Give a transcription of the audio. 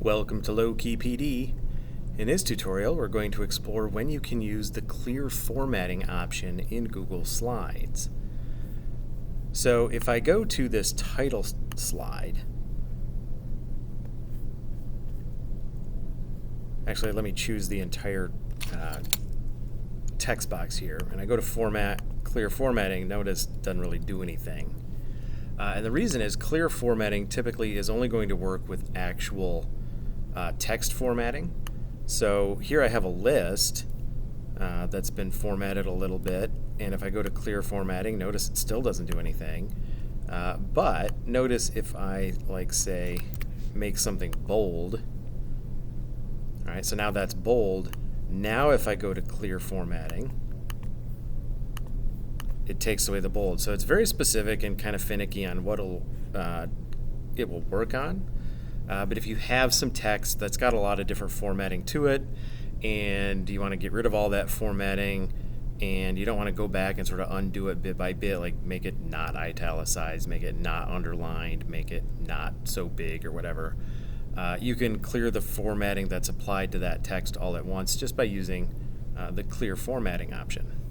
Welcome to Low-Key PD. In this tutorial, we're going to explore when you can use the clear formatting option in Google Slides. So if I go to this title slide, actually let me choose the entire text box here, and I go to Format, Clear Formatting. Notice it doesn't really do anything. And the reason is clear formatting typically is only going to work with actual text formatting. So here I have a list that's been formatted a little bit, and if I go to clear formatting, notice it still doesn't do anything. But notice if I, say, make something bold. All right, so now that's bold. Now if I go to clear formatting, it takes away the bold. So it's very specific and kind of finicky on what it will work on. But if you have some text that's got a lot of different formatting to it, and you want to get rid of all that formatting, and you don't want to go back and sort of undo it bit by bit, like make it not italicized, make it not underlined, make it not so big or whatever, you can clear the formatting that's applied to that text all at once just by using the clear formatting option.